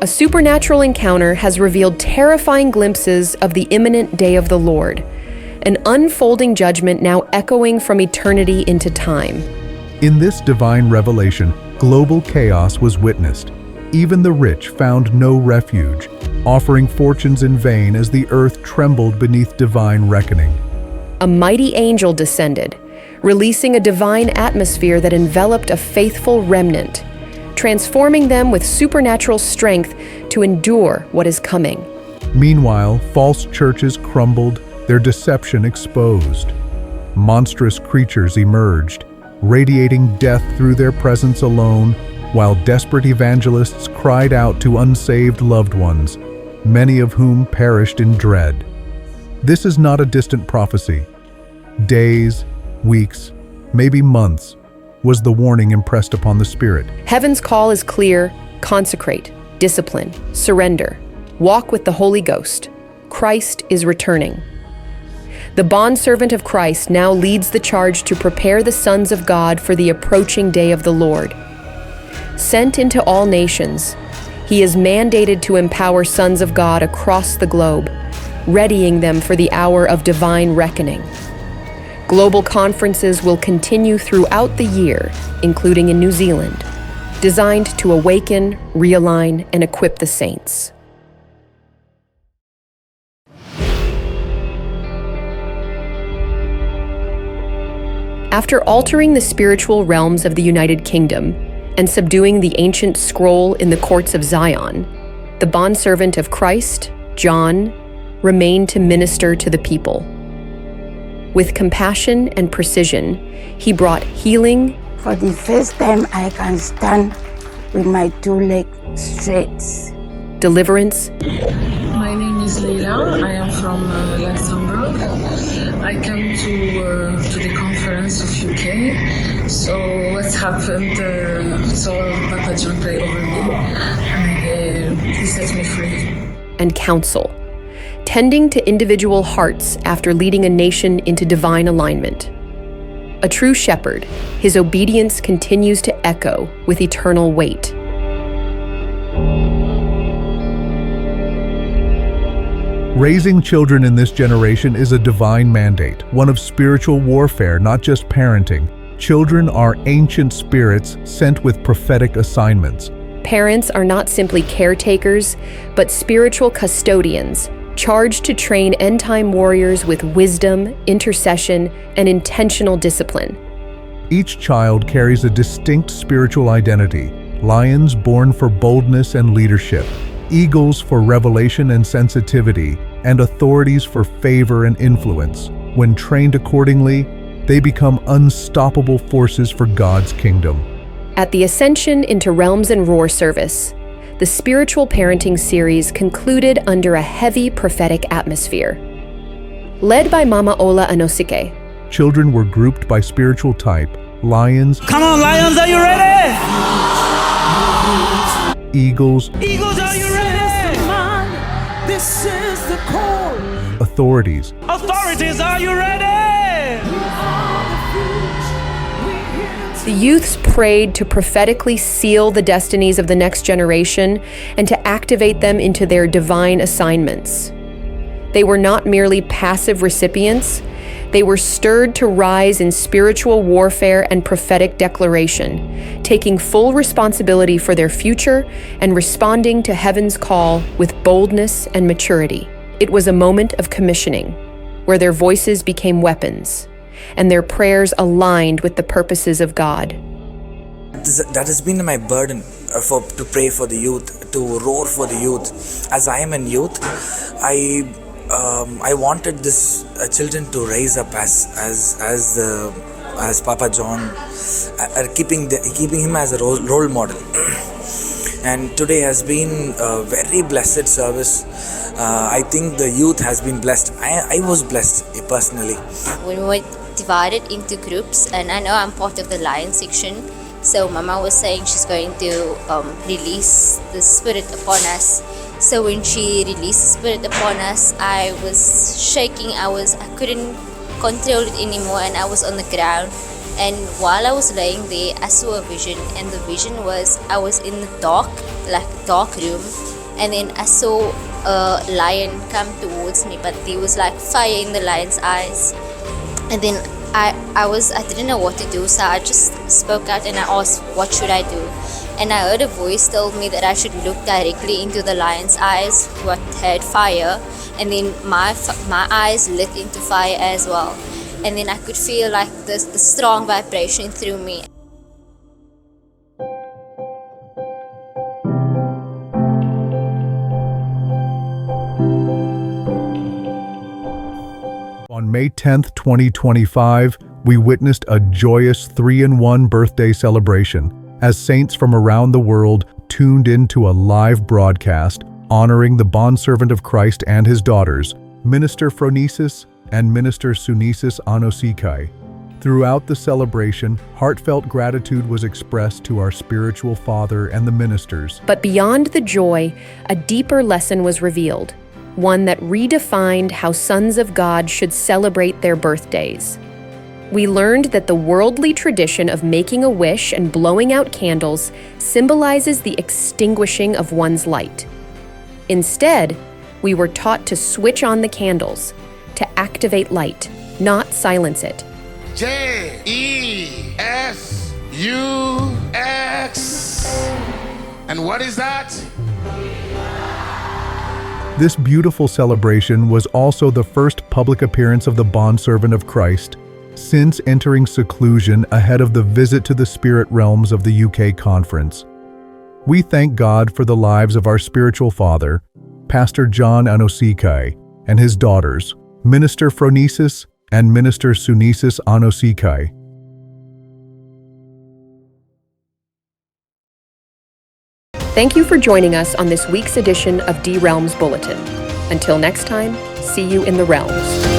A supernatural encounter has revealed terrifying glimpses of the imminent day of the Lord, an unfolding judgment now echoing from eternity into time. In this divine revelation, global chaos was witnessed. Even the rich found no refuge, offering fortunes in vain as the earth trembled beneath divine reckoning. A mighty angel descended, releasing a divine atmosphere that enveloped a faithful remnant, transforming them with supernatural strength to endure what is coming. Meanwhile, false churches crumbled, their deception exposed. Monstrous creatures emerged, radiating death through their presence alone, while desperate evangelists cried out to unsaved loved ones, many of whom perished in dread. This is not a distant prophecy. Days, weeks, maybe months, was the warning impressed upon the Spirit. Heaven's call is clear: consecrate, discipline, surrender, walk with the Holy Ghost. Christ is returning. The bondservant of Christ now leads the charge to prepare the sons of God for the approaching day of the Lord. Sent into all nations, he is mandated to empower sons of God across the globe, readying them for the hour of divine reckoning. Global conferences will continue throughout the year, including in New Zealand, designed to awaken, realign, and equip the saints. After altering the spiritual realms of the United Kingdom and subduing the ancient scroll in the courts of Zion, the bondservant of Christ, John, remained to minister to the people. With compassion and precision, he brought healing. For the first time, I can stand with my two legs straight. Deliverance. My name is Leila. I am from Luxembourg. I came to the conference of UK. So what happened? So Papa John prayed over me, and he set me free. And counsel, tending to individual hearts after leading a nation into divine alignment. A true shepherd, his obedience continues to echo with eternal weight. Raising children in this generation is a divine mandate, one of spiritual warfare, not just parenting. Children are ancient spirits sent with prophetic assignments. Parents are not simply caretakers, but spiritual custodians, charged to train end-time warriors with wisdom, intercession, and intentional discipline. Each child carries a distinct spiritual identity: lions born for boldness and leadership, eagles for revelation and sensitivity, and authorities for favor and influence. When trained accordingly, they become unstoppable forces for God's kingdom. At the Ascension into Realms and Roar service, the spiritual parenting series concluded under a heavy prophetic atmosphere. Led by Mama Ola Anosike, children were grouped by spiritual type: lions. Come on, lions, are you ready? Eagles. Eagles, are you ready? This is the call. Authorities. Authorities, are you ready? the youths prayed to prophetically seal the destinies of the next generation and to activate them into their divine assignments. They were not merely passive recipients, they were stirred to rise in spiritual warfare and prophetic declaration, taking full responsibility for their future and responding to heaven's call with boldness and maturity. It was a moment of commissioning, where their voices became weapons, and their prayers aligned with the purposes of God. That has been my burden to pray for the youth, to roar for the youth. As I am in youth, I wanted this children to rise up as Papa John, keeping him as a role model. And today has been a very blessed service. I think the youth has been blessed. I was blessed personally. We were divided into groups, and I know I'm part of the Lion section. So Mama was saying she's going to release the Spirit upon us. So when she released the Spirit upon us, I was shaking. I couldn't control it anymore, and I was on the ground. And while I was laying there, I saw a vision, and the vision was I was in the dark, like a dark room, and then I saw a lion come towards me, but there was like fire in the lion's eyes. And then I didn't know what to do, so I just spoke out and I asked, what should I do? And I heard a voice told me that I should look directly into the lion's eyes, what had fire, and then my eyes lit into fire as well. And then I could feel like the strong vibration through me. On May 10th, 2025, we witnessed a joyous 3-in-1 birthday celebration as saints from around the world tuned into a live broadcast honoring the bondservant of Christ and his daughters, Minister Phronesis and Minister Sunesis Anosike. Throughout the celebration, heartfelt gratitude was expressed to our spiritual father and the ministers. But beyond the joy, a deeper lesson was revealed, one that redefined how sons of God should celebrate their birthdays. We learned that the worldly tradition of making a wish and blowing out candles symbolizes the extinguishing of one's light. Instead, we were taught to switch on the candles, to activate light, not silence it. J-E-S-U-X. And what is that? This beautiful celebration was also the first public appearance of the bondservant of Christ since entering seclusion ahead of the visit to the spirit realms of the UK conference. We thank God for the lives of our spiritual father, Pastor John Anosike, and his daughters, Minister Phronesis and Minister Sunesis Anosike. Thank you for joining us on this week's edition of D Realms Bulletin. Until next time, see you in the realms.